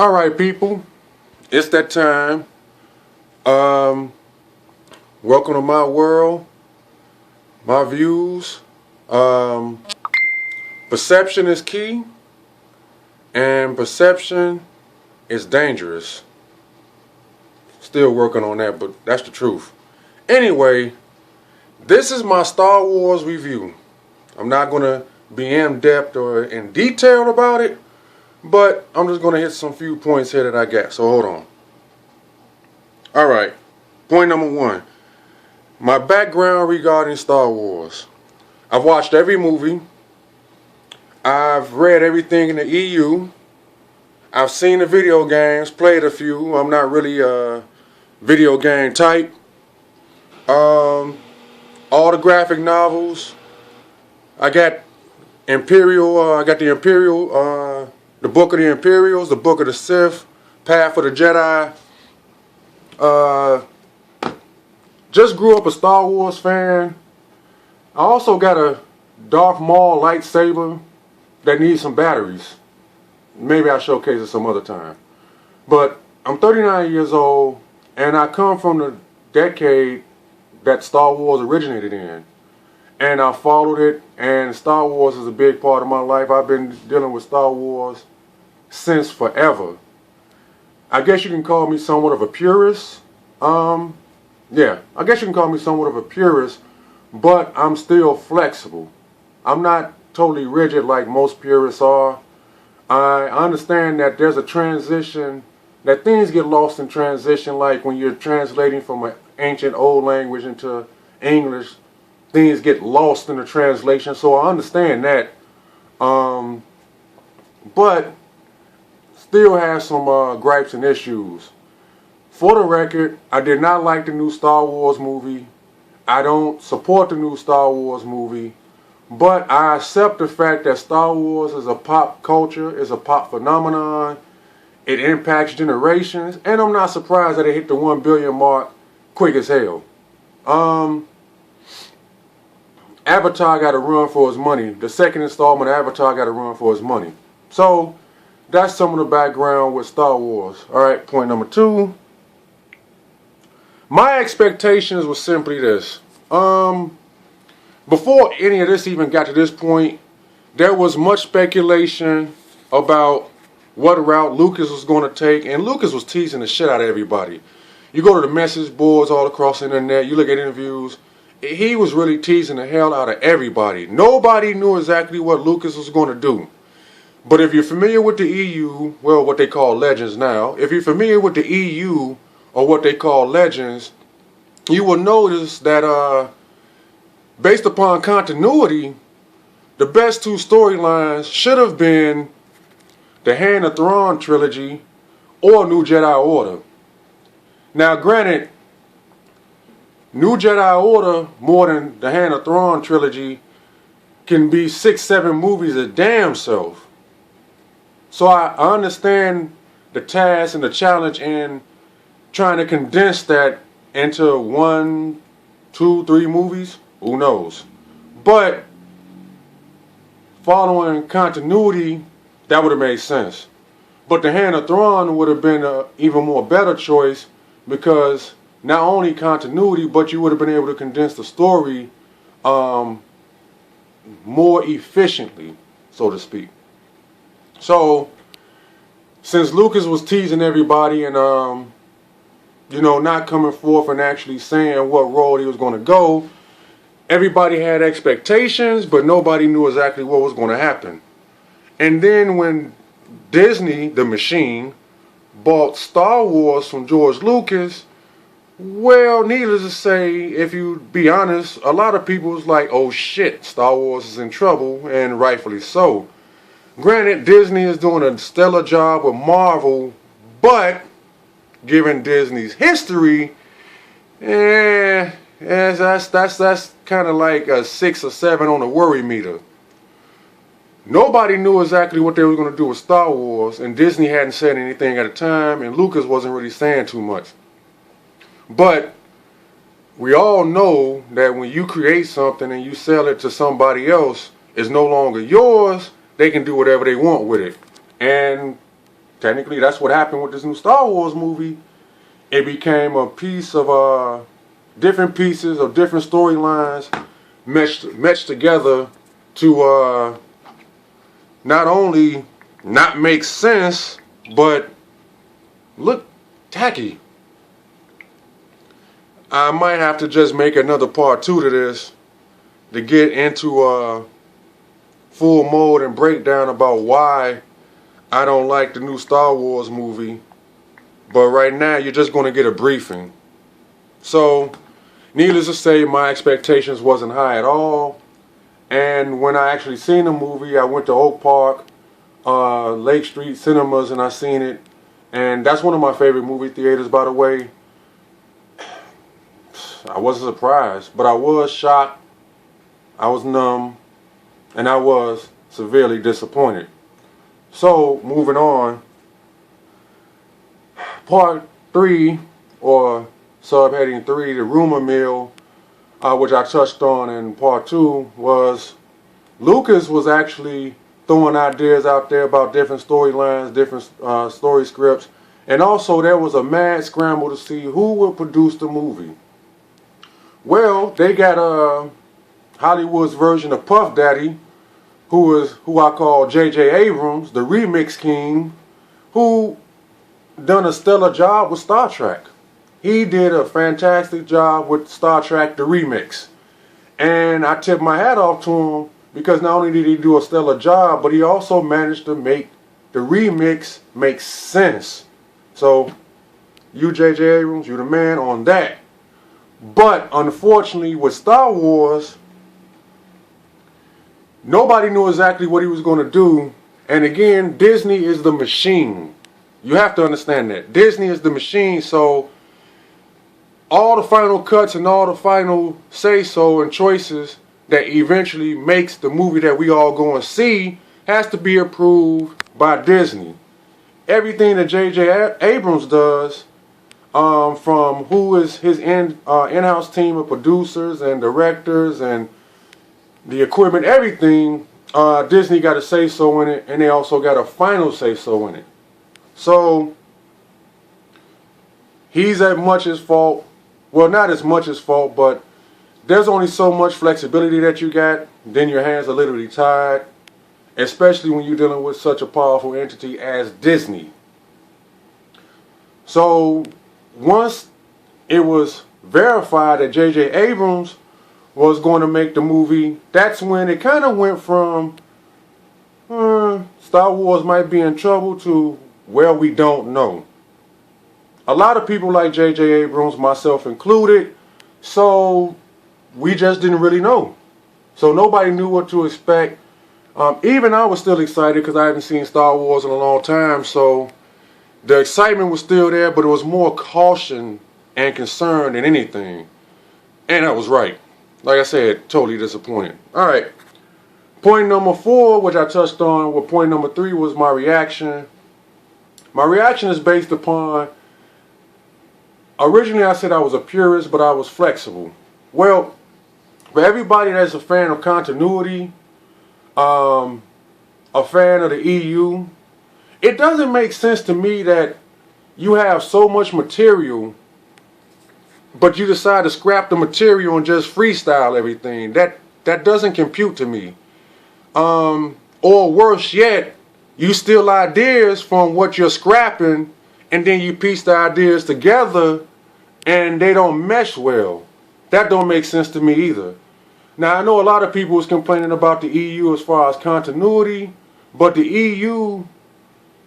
Alright people, it's that time. Welcome to my world, my views. Perception is key, and perception is dangerous. Still working on that, but that's the truth. Anyway, this is my Star Wars review. I'm not going to be in depth or in detail about it, but I'm just going to hit some few points here that I got. So hold on. Alright, point number one. My background regarding Star Wars. I've watched every movie. I've read everything in the EU. I've seen the video games, played a few. I'm not really a video game type. All the graphic novels. I got Imperial, the Book of the Imperials, the Book of the Sith, Path of the Jedi. Just grew up a Star Wars fan. I also got a Darth Maul lightsaber that needs some batteries. Maybe I'll showcase it some other time. But I'm 39 years old, and I come from the decade that Star Wars originated in. And I followed it, and Star Wars is a big part of my life. I've been dealing with Star Wars since forever. I guess you can call me somewhat of a purist. Yeah, I guess you can call me somewhat of a purist, but I'm still flexible. I'm not totally rigid like most purists are. I understand that there's a transition, that things get lost in transition, like when you're translating from an ancient old language into English, things get lost in the translation, so I understand that. But still have some gripes and issues. For the record, I did not like the new Star Wars movie. I don't support the new Star Wars movie. But I accept the fact that Star Wars is a pop culture, is a pop phenomenon. It impacts generations. And I'm not surprised that it hit the 1 billion mark quick as hell. Avatar got to run for his money. The second installment of Avatar got to run for his money. So, that's some of the background with Star Wars. Alright, point number two. My expectations were simply this. Before any of this even got to this point, there was much speculation about what route Lucas was going to take, and Lucas was teasing the shit out of everybody. You go to the message boards all across the internet, you look at interviews, he was really teasing the hell out of everybody. Nobody knew exactly what Lucas was going to do. But if you're familiar with the EU, well, what they call Legends now, if you're familiar with the EU, or what they call Legends, you will notice that based upon continuity, the best two storylines should have been the Hand of Thrawn trilogy or New Jedi Order. Now granted, New Jedi Order, more than the Hand of Thrawn trilogy, can be 6-7 movies a damn self. So I understand the task and the challenge in trying to condense that into 1, 2, 3 movies. Who knows? But following continuity, that would have made sense. But the Hand of Thrawn would have been an even more better choice, because not only continuity, but you would have been able to condense the story more efficiently, so to speak. So, since Lucas was teasing everybody and not coming forth and actually saying what role he was going to go, everybody had expectations, but nobody knew exactly what was going to happen. And then when Disney, the machine, bought Star Wars from George Lucas, well, needless to say, if you be honest, a lot of people was like, oh shit, Star Wars is in trouble, and rightfully so. Granted, Disney is doing a stellar job with Marvel, but given Disney's history, that's kind of like a 6 or 7 on the worry meter. Nobody knew exactly what they were going to do with Star Wars, and Disney hadn't said anything at the time, and Lucas wasn't really saying too much. But we all know that when you create something and you sell it to somebody else, it's no longer yours. They can do whatever they want with it. And technically that's what happened with this new Star Wars movie. It became a piece of different pieces of different storylines meshed together to not only not make sense, but look tacky. I might have to just make another part 2 to this to get into full mode and breakdown about why I don't like the new Star Wars movie. But right now, you're just going to get a briefing. So, needless to say, my expectations wasn't high at all. And when I actually seen the movie, I went to Oak Park, Lake Street Cinemas, and I seen it. And that's one of my favorite movie theaters, by the way. I wasn't surprised, but I was shocked, I was numb, and I was severely disappointed. So, moving on, part 3, or subheading 3, the rumor mill, which I touched on in part 2, was Lucas was actually throwing ideas out there about different storylines, different story scripts, and also there was a mad scramble to see who would produce the movie. Well, they got Hollywood's version of Puff Daddy, who I call J.J. Abrams, the remix king, who done a stellar job with Star Trek. He did a fantastic job with Star Trek, the remix. And I tip my hat off to him because not only did he do a stellar job, but he also managed to make the remix make sense. So, you J.J. Abrams, you the man on that. But unfortunately, with Star Wars, nobody knew exactly what he was going to do. And again, Disney is the machine. You have to understand that. Disney is the machine, so all the final cuts and all the final say-so and choices that eventually makes the movie that we all go and see has to be approved by Disney. Everything that J.J. Abrams does, from who is his in-house team of producers and directors and the equipment, everything, Disney got a say-so in it, and they also got a final say-so in it. So, he's at much as fault. Well, not as much as fault, but there's only so much flexibility that you got. Then your hands are literally tied, especially when you're dealing with such a powerful entity as Disney. So, once it was verified that J.J. Abrams was going to make the movie, that's when it kind of went from Star Wars might be in trouble to, well, we don't know. A lot of people like J.J. Abrams, myself included, so we just didn't really know. So nobody knew what to expect. Even I was still excited because I hadn't seen Star Wars in a long time, so the excitement was still there, but it was more caution and concern than anything. And I was right. Like I said, totally disappointed. Alright. Point number 4, which I touched on, with point number 3 was my reaction. My reaction is based upon, originally I said I was a purist, but I was flexible. Well, for everybody that's a fan of continuity, a fan of the EU, it doesn't make sense to me that you have so much material, but you decide to scrap the material and just freestyle everything. That doesn't compute to me. Or worse yet, you steal ideas from what you're scrapping, and then you piece the ideas together, and they don't mesh well. That don't make sense to me either. Now, I know a lot of people was complaining about the EU as far as continuity, but the EU,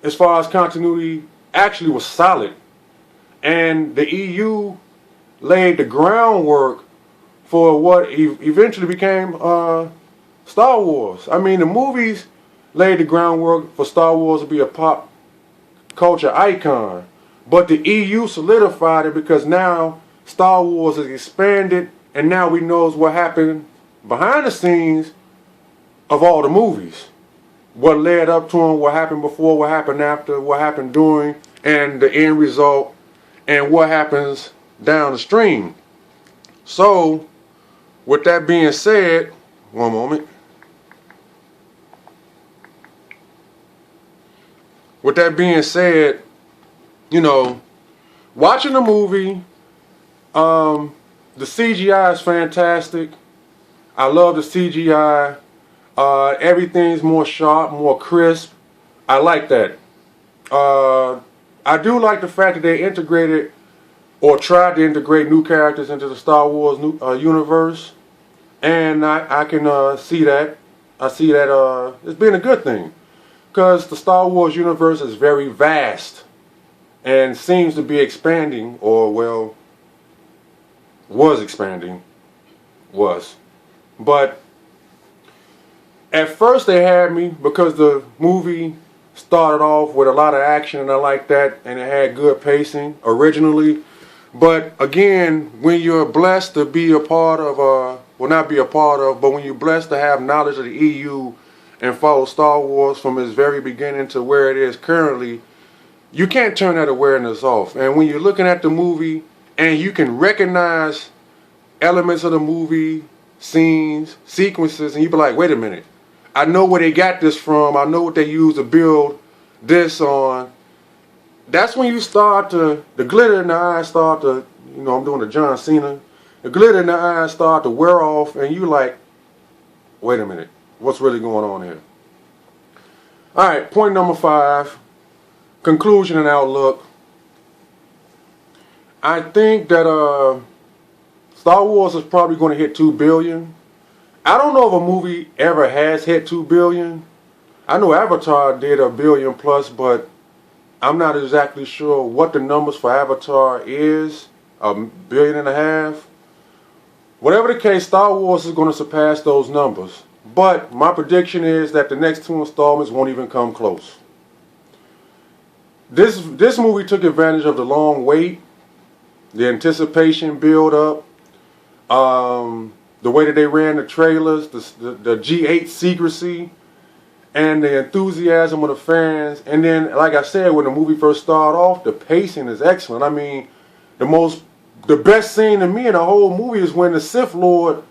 as far as continuity, actually was solid. And the EU laid the groundwork for what eventually became Star Wars. I mean, the movies laid the groundwork for Star Wars to be a pop culture icon. But the EU solidified it because now Star Wars is expanded, and now we know what happened behind the scenes of all the movies. What led up to them, what happened before, what happened after, what happened during, and the end result, and what happens down the stream. So, with that being said, one moment. with that being said, you know, watching the movie, the CGI is fantastic. I love the CGI. Everything's more sharp, more crisp. I like that. I do like the fact that they integrated or tried to integrate new characters into the Star Wars universe, and I can see that. I see that it's been a good thing, because the Star Wars universe is very vast and seems to be expanding, or well, was expanding, but at first they had me because the movie started off with a lot of action and I like that, and it had good pacing originally. But again, when you're blessed to be a part of, well, not be a part of, but when you're blessed to have knowledge of the EU and follow Star Wars from its very beginning to where it is currently, you can't turn that awareness off. And when you're looking at the movie and you can recognize elements of the movie, scenes, sequences, and you be like, wait a minute, I know where they got this from, I know what they used to build this on. That's when you start to, the glitter in the eyes start to, you know, I'm doing the John Cena, the glitter in the eyes start to wear off, and you like, wait a minute, what's really going on here? Alright, point number 5, conclusion and outlook. I think that Star Wars is probably going to hit 2 billion. I don't know if a movie ever has hit 2 billion. I know Avatar did 1 billion plus, but I'm not exactly sure what the numbers for Avatar is. 1.5 billion. Whatever the case, Star Wars is going to surpass those numbers. But my prediction is that the next 2 installments won't even come close. This movie took advantage of the long wait, the anticipation build up, the way that they ran the trailers, the G8 secrecy, and the enthusiasm of the fans. And then, like I said, when the movie first started off, the pacing is excellent. I mean, the best scene to me in the whole movie is when the Sith Lord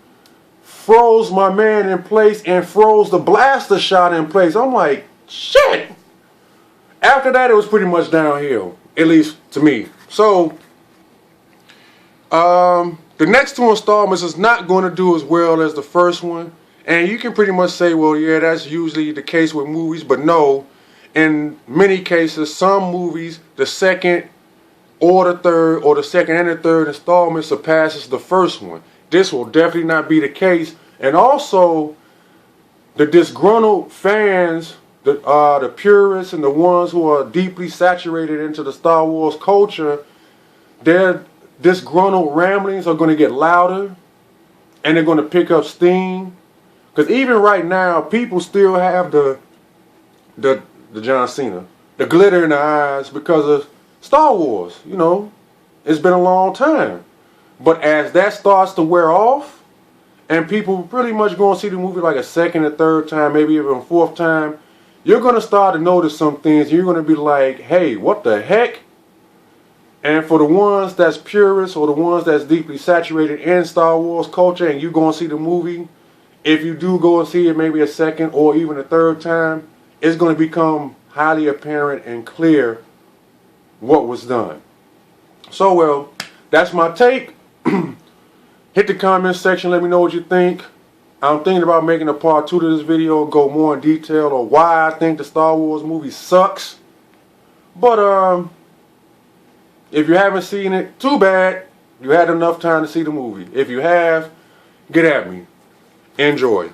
froze my man in place and froze the blaster shot in place. I'm like, shit! After that, it was pretty much downhill, at least to me. So, the next 2 installments is not going to do as well as the first one. And you can pretty much say, well, yeah, that's usually the case with movies. But no, in many cases, some movies, the second or the third, or the second and the third installment surpasses the first one. This will definitely not be the case. And also, the disgruntled fans, the purists and the ones who are deeply saturated into the Star Wars culture, their disgruntled ramblings are going to get louder, and they're going to pick up steam. Because even right now, people still have the John Cena, the glitter in the eyes because of Star Wars. You know, it's been a long time. But as that starts to wear off, and people pretty much going to see the movie like a second or third time, maybe even a fourth time, you're going to start to notice some things. You're going to be like, hey, what the heck? And for the ones that's purists or the ones that's deeply saturated in Star Wars culture and you go and see the movie, if you do go and see it maybe a second or even a third time, it's going to become highly apparent and clear what was done. So, well, that's my take. Hit the comment section, let me know what you think. I'm thinking about making a part 2 to this video, go more in detail on why I think the Star Wars movie sucks. But if you haven't seen it, too bad. You had enough time to see the movie. If you have, get at me. Enjoy.